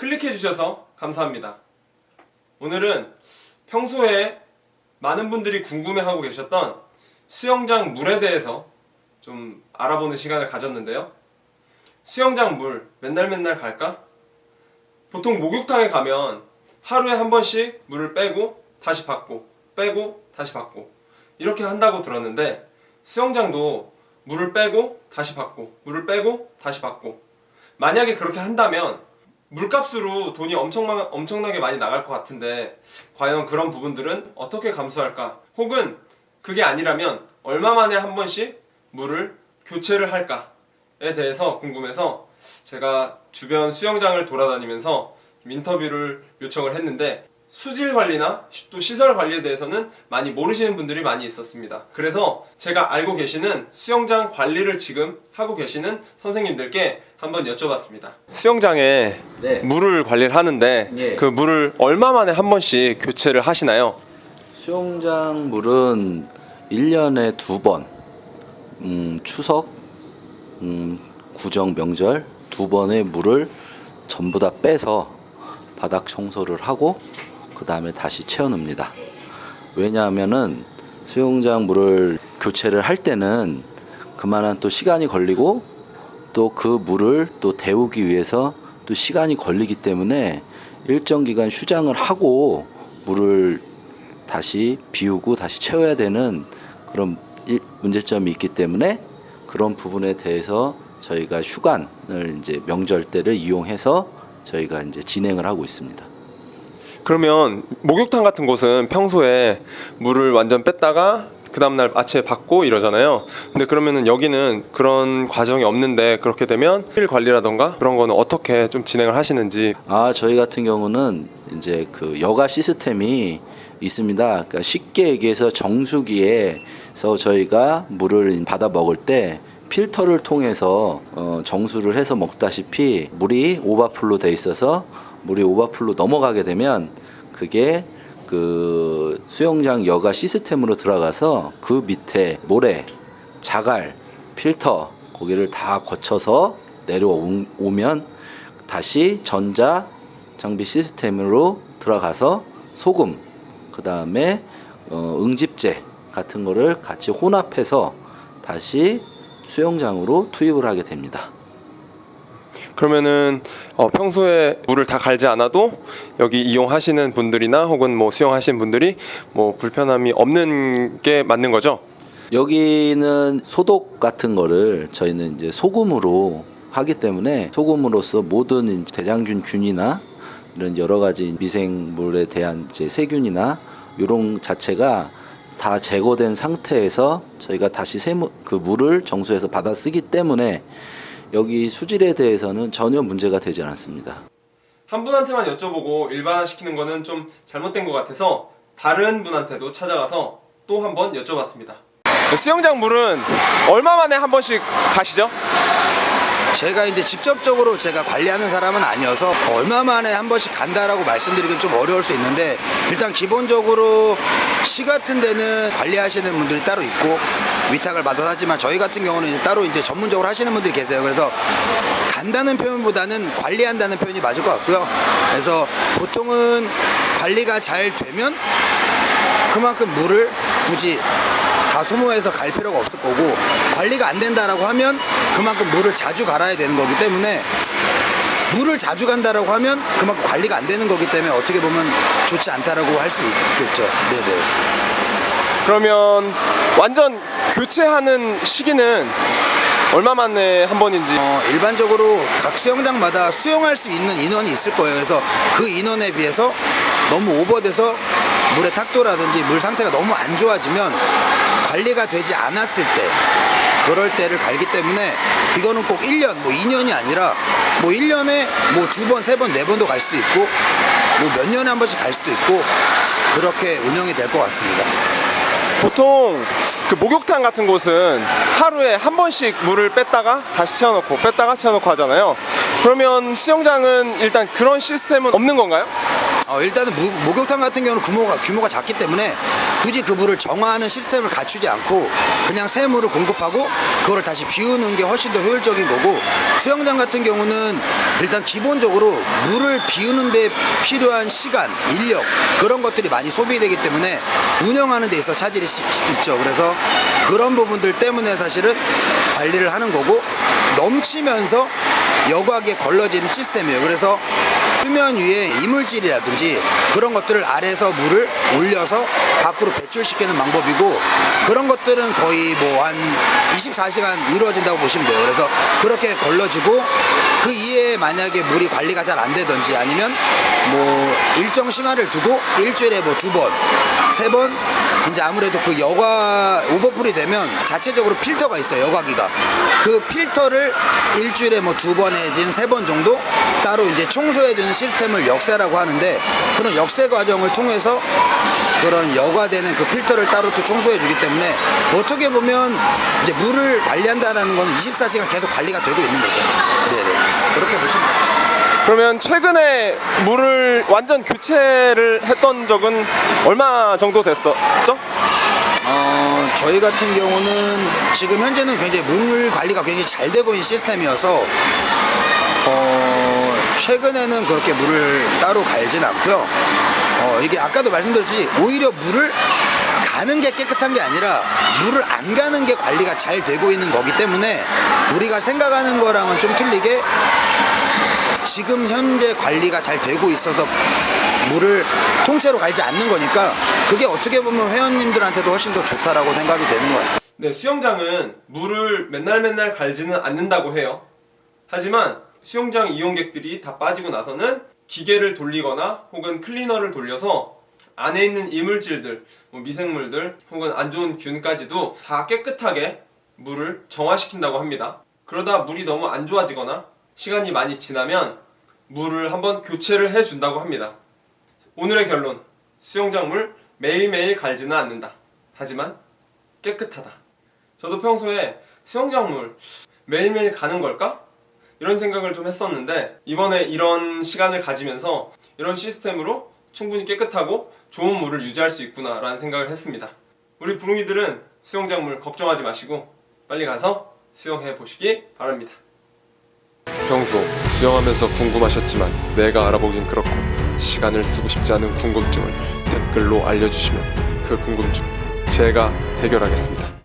클릭해 주셔서 감사합니다. 오늘은 평소에 많은 분들이 궁금해하고 계셨던 수영장 물에 대해서 좀 알아보는 시간을 가졌는데요. 수영장 물 맨날 갈까? 보통 목욕탕에 가면 하루에 한 번씩 물을 빼고 다시 받고 빼고 다시 받고 이렇게 한다고 들었는데, 수영장도 물을 빼고 다시 받고 물을 빼고 다시 받고, 만약에 그렇게 한다면 물값으로 돈이 엄청나게 많이 나갈 것 같은데, 과연 그런 부분들은 어떻게 감수할까? 혹은 그게 아니라면 얼마 만에 한 번씩 물을 교체를 할까에 대해서 궁금해서 제가 주변 수영장을 돌아다니면서 인터뷰를 요청을 했는데, 수질 관리나 또 시설 관리에 대해서는 많이 모르시는 분들이 많이 있었습니다. 그래서 제가 알고 계시는 수영장 관리를 지금 하고 계시는 선생님들께 한번 여쭤봤습니다. 수영장에 네. 물을 관리를 하는데 예. 그 물을 얼마 만에 한 번씩 교체를 하시나요? 수영장 물은 1년에 2번, 추석, 구정, 명절 2번의 물을 전부 다 빼서 바닥 청소를 하고 그 다음에 다시 채워넣습니다. 왜냐하면은 수영장 물을 교체를 할 때는 그만한 또 시간이 걸리고 또 그 물을 또 데우기 위해서 또 시간이 걸리기 때문에 일정 기간 휴장을 하고 물을 다시 비우고 다시 채워야 되는 그런 문제점이 있기 때문에, 그런 부분에 대해서 저희가 휴관을 이제 명절 때를 이용해서 저희가 이제 진행을 하고 있습니다. 그러면 목욕탕 같은 곳은 평소에 물을 완전 뺐다가 그 다음날 아침에 받고 이러잖아요. 근데 그러면은 여기는 그런 과정이 없는데, 그렇게 되면 실 관리라던가 그런 거는 어떻게 좀 진행을 하시는지. 저희 같은 경우는 이제 그 여가 시스템이 있습니다. 그러니까 쉽게 얘기해서 정수기에서 저희가 물을 받아 먹을 때 필터를 통해서 정수를 해서 먹다시피 물이 오버플로 돼 있어서 물이 오버플로 넘어가게 되면 그게 그 수영장 여가 시스템으로 들어가서 그 밑에 모래, 자갈, 필터 거기를 다 거쳐서 내려오면 다시 전자 장비 시스템으로 들어가서 소금, 그 다음에 응집제 같은 거를 같이 혼합해서 다시 수영장으로 투입을 하게 됩니다. 그러면은 평소에 물을 다 갈지 않아도 여기 이용하시는 분들이나 혹은 뭐 수영하시는 분들이 뭐 불편함이 없는 게 맞는 거죠? 여기는 소독 같은 거를 저희는 이제 소금으로 하기 때문에, 소금으로서 모든 대장균이나 이런 여러 가지 미생물에 대한 이제 세균이나 이런 자체가 다 제거된 상태에서 저희가 다시 그 물을 정수해서 받아 쓰기 때문에 여기 수질에 대해서는 전혀 문제가 되지 않습니다. 한 분한테만 여쭤보고 일반화시키는 거는 좀 잘못된 것 같아서 다른 분한테도 찾아가서 또 한 번 여쭤봤습니다. 수영장 물은 얼마 만에 한 번씩 가시죠? 제가 이제 직접적으로 제가 관리하는 사람은 아니어서 얼마 만에 한 번씩 간다라고 말씀드리긴 좀 어려울 수 있는데, 일단 기본적으로 시 같은 데는 관리하시는 분들이 따로 있고 위탁을 받아서 하지만, 저희 같은 경우는 이제 따로 이제 전문적으로 하시는 분들이 계세요. 그래서 간다는 표현보다는 관리한다는 표현이 맞을 것 같고요. 그래서 보통은 관리가 잘 되면 그만큼 물을 굳이 다 소모해서 갈 필요가 없을 거고, 관리가 안 된다라고 하면 그만큼 물을 자주 갈아야 되는 거기 때문에, 물을 자주 간다라고 하면 그만큼 관리가 안 되는 거기 때문에 어떻게 보면 좋지 않다라고 할 수 있겠죠. 네네. 그러면 완전 교체하는 시기는 얼마 만에 한 번인지? 일반적으로 각 수영장마다 수영할 수 있는 인원이 있을 거예요. 그래서 그 인원에 비해서 너무 오버돼서 물의 탁도라든지 물 상태가 너무 안 좋아지면 관리가 되지 않았을 때, 그럴 때를 갈기 때문에 이거는 꼭 1년, 뭐 2년이 아니라 뭐 1년에 뭐 2번, 3번, 4번도 갈 수도 있고 뭐 몇 년에 한 번씩 갈 수도 있고, 그렇게 운영이 될 것 같습니다. 보통 그 목욕탕 같은 곳은 하루에 한 번씩 물을 뺐다가 다시 채워놓고 뺐다가 채워놓고 하잖아요. 그러면 수영장은 일단 그런 시스템은 없는 건가요? 일단은 목욕탕 같은 경우는 규모가 작기 때문에 굳이 그 물을 정화하는 시스템을 갖추지 않고 그냥 새 물을 공급하고 그거를 다시 비우는 게 훨씬 더 효율적인 거고, 수영장 같은 경우는 일단 기본적으로 물을 비우는 데 필요한 시간, 인력 그런 것들이 많이 소비되기 때문에 운영하는 데 있어 차질이 있죠. 그래서 그런 부분들 때문에 사실은 관리를 하는 거고, 넘치면서 여과기에 걸러지는 시스템이에요. 그래서 수면 위에 이물질이라든지 그런 것들을 아래에서 물을 올려서 밖으로 배출시키는 방법이고, 그런 것들은 거의 뭐 한 24시간 이루어진다고 보시면 돼요. 그래서 그렇게 걸러지고, 그 이외에 만약에 물이 관리가 잘 안 되든지 아니면 뭐 일정 시간을 두고 일주일에 뭐 2번, 3번, 이제 아무래도 그 여과 오버풀이 되면 자체적으로 필터가 있어요. 여과기가. 그 필터를 일주일에 뭐 2번 내진 3번 정도 따로 이제 청소해주는 시스템을 역세라고 하는데, 그런 역세 과정을 통해서 그런 여과되는 그 필터를 따로 또 청소해주기 때문에 어떻게 보면 이제 물을 관리한다는 건 24시간 계속 관리가 되고 있는 거죠. 네네. 그렇게 보시면 돼요. 그러면 최근에 물을 완전 교체를 했던 적은 얼마 정도 됐었죠? 저희 같은 경우는 지금 현재는 굉장히 물 관리가 굉장히 잘 되고 있는 시스템이어서 최근에는 그렇게 물을 따로 갈진 않고요. 이게 아까도 말씀드렸듯이 오히려 물을 가는 게 깨끗한 게 아니라 물을 안 가는 게 관리가 잘 되고 있는 거기 때문에 우리가 생각하는 거랑은 좀 틀리게 지금 현재 관리가 잘 되고 있어서 물을 통째로 갈지 않는 거니까, 그게 어떻게 보면 회원님들한테도 훨씬 더 좋다라고 생각이 되는 것 같습니다. 네, 수영장은 물을 맨날 갈지는 않는다고 해요. 하지만 수영장 이용객들이 다 빠지고 나서는 기계를 돌리거나 혹은 클리너를 돌려서 안에 있는 이물질들, 뭐 미생물들 혹은 안 좋은 균까지도 다 깨끗하게 물을 정화시킨다고 합니다. 그러다 물이 너무 안 좋아지거나 시간이 많이 지나면 물을 한번 교체를 해준다고 합니다. 오늘의 결론, 수영장 물 매일매일 갈지는 않는다. 하지만 깨끗하다. 저도 평소에 수영장 물 매일매일 가는 걸까? 이런 생각을 좀 했었는데, 이번에 이런 시간을 가지면서 이런 시스템으로 충분히 깨끗하고 좋은 물을 유지할 수 있구나 라는 생각을 했습니다. 우리 부릉이들은 수영장 물 걱정하지 마시고 빨리 가서 수영해 보시기 바랍니다. 평소 수영하면서 궁금하셨지만 내가 알아보긴 그렇고 시간을 쓰고 싶지 않은 궁금증을 댓글로 알려주시면 그 궁금증 제가 해결하겠습니다.